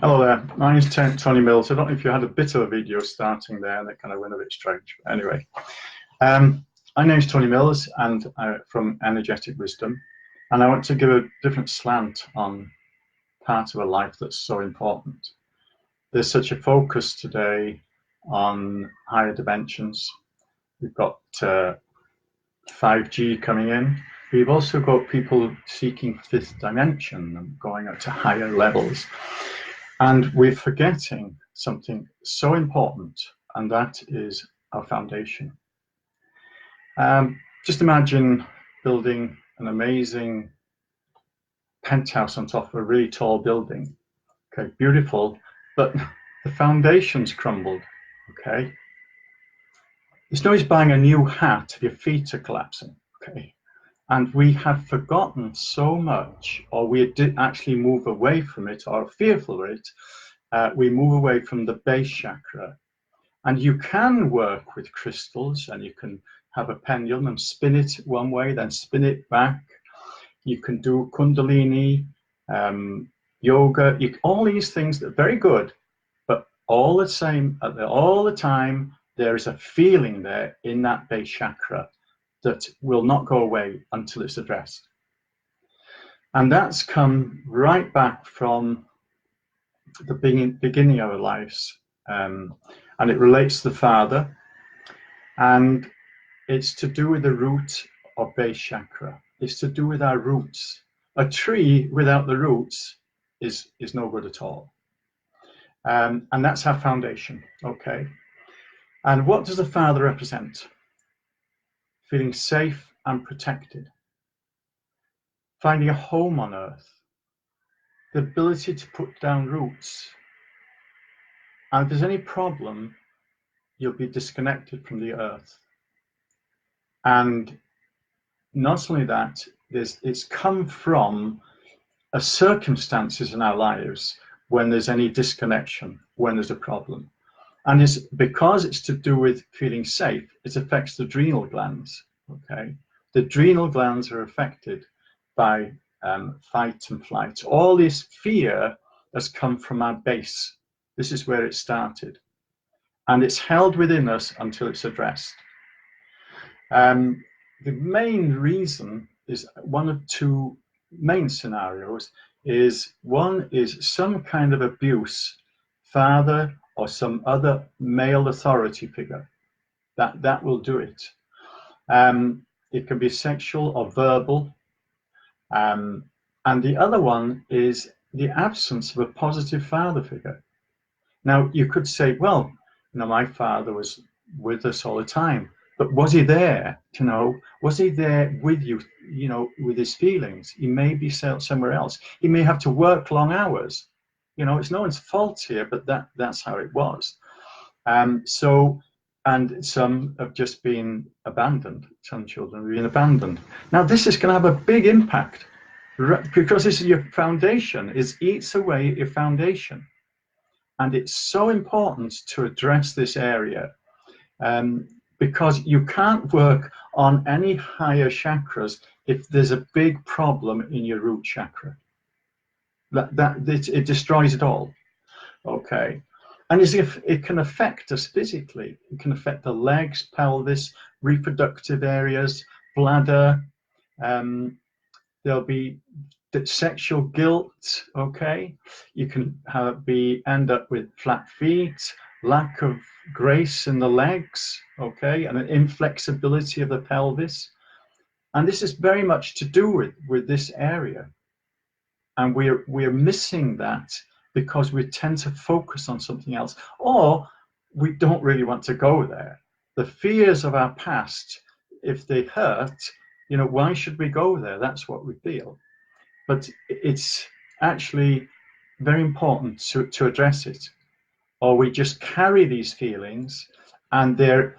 Hello there, my name's Tony Mills. I don't know if you had a bit of a video starting there and it kind of went a bit strange. But anyway, my name's Tony Mills and from Energetic Wisdom. And I want to give a different slant on part of a life that's so important. There's such a focus today on higher dimensions. We've got 5G coming in. We've also got people seeking fifth dimension and going up to higher levels. And we're forgetting something so important, and that is our foundation. Just imagine building an amazing penthouse on top of a really tall building. Okay, beautiful, but the foundation's crumbled. Okay, it's no use buying a new hat if your feet are collapsing. Okay, and we have forgotten so much, or we did actually move away from it, or are fearful of it. We move away from the base chakra. And you can work with crystals, and you can have a pendulum and spin it one way, then spin it back. You can do Kundalini, yoga, all these things that are very good, but all the time, there is a feeling there in that base chakra that will not go away until it's addressed. And that's come right back from the beginning of our lives. And it relates to the father, and it's to do with the root of base chakra. It's to do with our roots. A tree without the roots is no good at all. And that's our foundation, okay? And what does the father represent? Feeling safe and protected. Finding a home on earth. The ability to put down roots. And if there's any problem, you'll be disconnected from the earth. And not only that, it's come from circumstances in our lives when there's any disconnection, when there's a problem. And it's because it's to do with feeling safe, it affects the adrenal glands, okay? The adrenal glands are affected by fight and flight. All this fear has come from our base. This is where it started. And it's held within us until it's addressed. The main reason is one of two main scenarios. One is some kind of abuse, father or some other male authority figure. That will do it. It can be sexual or verbal. And the other one is the absence of a positive father figure. Now, you could say, well, my father was with us all the time, but was he there? Was he there with you, with his feelings? He may be somewhere else. He may have to work long hours. It's no one's fault here, but that's how it was. And some have just been abandoned. Some children have been abandoned. Now, this is going to have a big impact because this is your foundation. It eats away at your foundation. And it's so important to address this area because you can't work on any higher chakras if there's a big problem in your root chakra. It destroys it all. Okay. And as if it can affect us physically, it can affect the legs, pelvis, reproductive areas, bladder. There'll be sexual guilt. Okay, you can end up with flat feet, lack of grace in the legs. Okay, and an inflexibility of the pelvis. And this is very much to do with this area. And we're missing that because we tend to focus on something else, or we don't really want to go there. The fears of our past, if they hurt, why should we go there? That's what we feel. But it's actually very important to address it, or we just carry these feelings and they're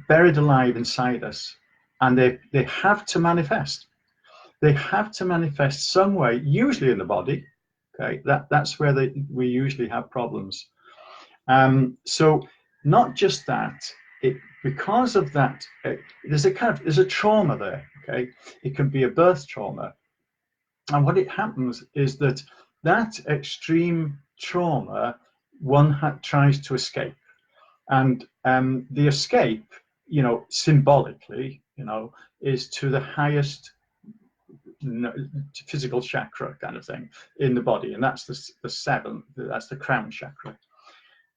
buried alive inside us, and they have to manifest. They have to manifest some way, usually in the body. Okay, that's where we usually have problems. So not just that, because of that, there's a trauma there. Okay, it can be a birth trauma, and what it happens is that extreme trauma, one tries to escape. And the escape, you know, symbolically, you know, is to the highest physical chakra kind of thing in the body. And that's the seventh, that's the crown chakra.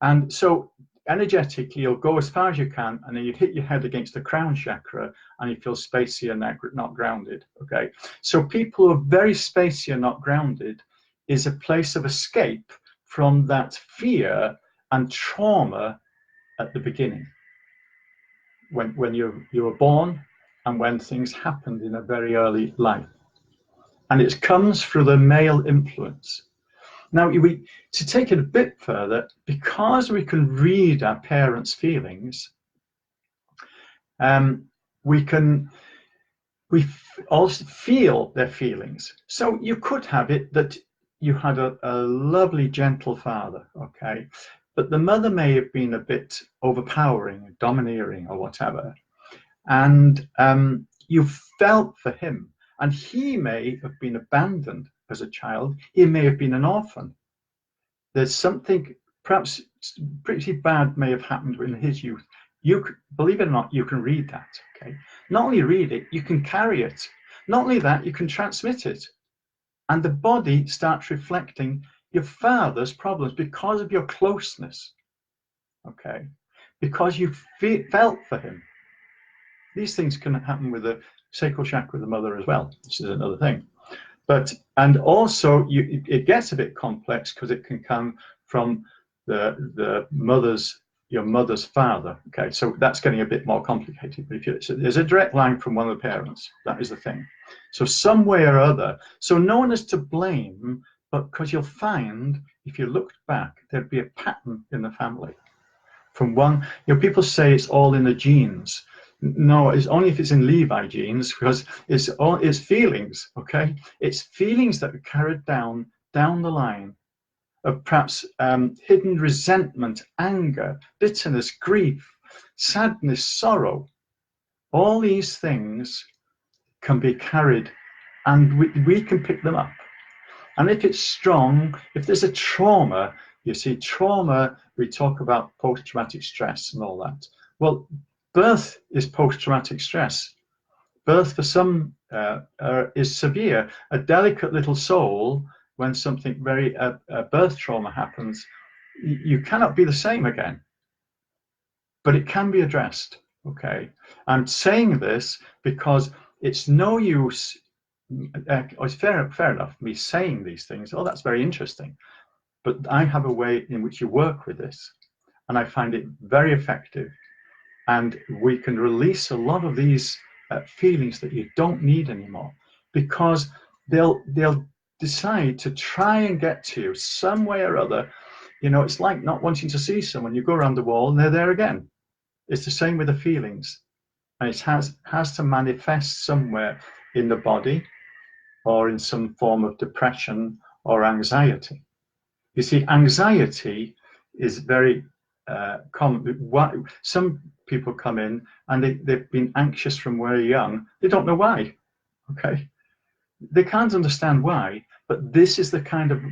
And so energetically, you'll go as far as you can, and then you hit your head against the crown chakra, and you feel spacey and not grounded. Okay, so people who are very spacey and not grounded is a place of escape from that fear and trauma at the beginning, when you were born, and when things happened in a very early life, and it comes through the male influence. Now, to take it a bit further, because we can read our parents' feelings, we also feel their feelings. So you could have it that you had a lovely, gentle father, okay, but the mother may have been a bit overpowering, domineering, or whatever, and you felt for him, and he may have been abandoned as a child. He may have been an orphan. There's something perhaps pretty bad may have happened in his youth. You, believe it or not, you can read that. Okay, not only read it, you can carry it. Not only that, you can transmit it, and the body starts reflecting your father's problems because of your closeness. Okay, because you felt for him. These things can happen with the sacral chakra of the mother as well. This is another thing. But, and also it gets a bit complex because it can come from your mother's father. Okay, so that's getting a bit more complicated. But there's a direct line from one of the parents, that is the thing. So some way or other, so no one is to blame, but because you'll find, if you looked back, there'd be a pattern in the family. From one, you know, people say it's all in the genes. No, it's only if it's in Levi genes, because it's feelings, okay? It's feelings that are carried down the line of perhaps hidden resentment, anger, bitterness, grief, sadness, sorrow. All these things can be carried, and we can pick them up. And if it's strong, if there's a trauma, you see, trauma, we talk about post-traumatic stress and all that. Well, birth is post-traumatic stress. Birth for some is severe. A delicate little soul, when something very birth trauma happens, you cannot be the same again. But it can be addressed. Okay, I'm saying this because it's no use. It's fair enough me saying these things. Oh, that's very interesting. But I have a way in which you work with this, and I find it very effective. And we can release a lot of these feelings that you don't need anymore, because they'll decide to try and get to you some way or other. You know, it's like not wanting to see someone. You go around the wall and they're there again. It's the same with the feelings, and it has to manifest somewhere in the body, or in some form of depression or anxiety. You see, anxiety is very common. Some people come in and they've been anxious from very young. They don't know why. Okay, they can't understand why, but this is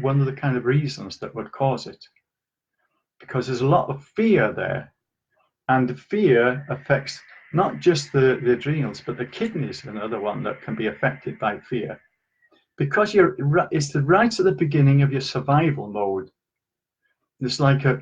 one of the kind of reasons that would cause it, because there's a lot of fear there, and the fear affects not just the adrenals, but the kidneys, another one that can be affected by fear, because it's right at the beginning of your survival mode. It's like a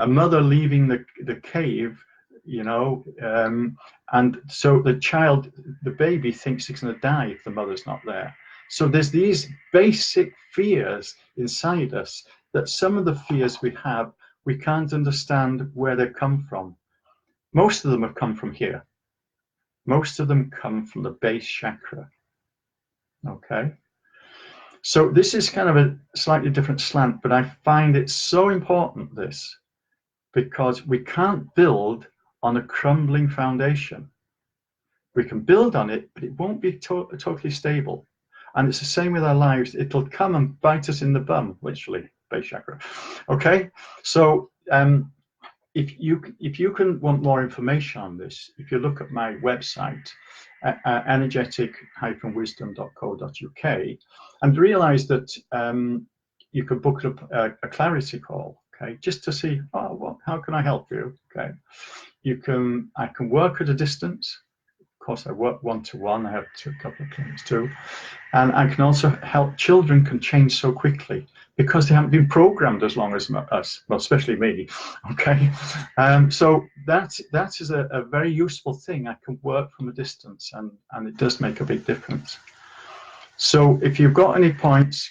mother leaving the cave, you know, and so the baby thinks he's going to die if the mother's not there. So there's these basic fears inside us, that some of the fears we have, we can't understand where they come from. Most of them have come from here. Most of them come from the base chakra. Okay. So this is kind of a slightly different slant, but I find it so important, this, because we can't build on a crumbling foundation. We can build on it, but it won't be totally stable. And it's the same with our lives. It'll come and bite us in the bum, literally, base chakra. Okay, so if you can want more information on this, if you look at my website, energetic-wisdom.co.uk, and realize that you could book a clarity call, okay, just to see, oh, well, how can I help you? Okay, I can work at a distance. Of course, I work one-to-one. I have a couple of clients too. And I can also help. Children can change so quickly because they haven't been programmed as long as us, well, especially me, okay? So that is a very useful thing. I can work from a distance, and it does make a big difference. So if you've got any points,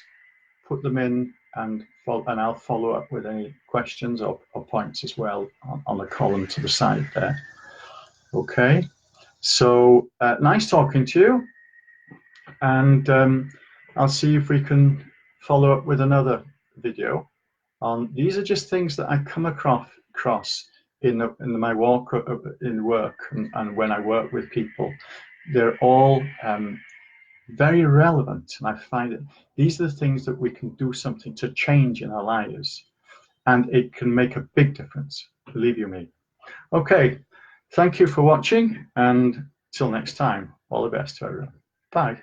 put them in, and I'll follow up with any questions or points as well on the column to the side there. Okay, so nice talking to you, and I'll see if we can follow up with another video on. These are just things that I come across in my walk in work and when I work with people. They're all very relevant, and I find that these are the things that we can do something to change in our lives, and it can make a big difference, believe you me. Okay, thank you for watching, and till next time, all the best to everyone. Bye.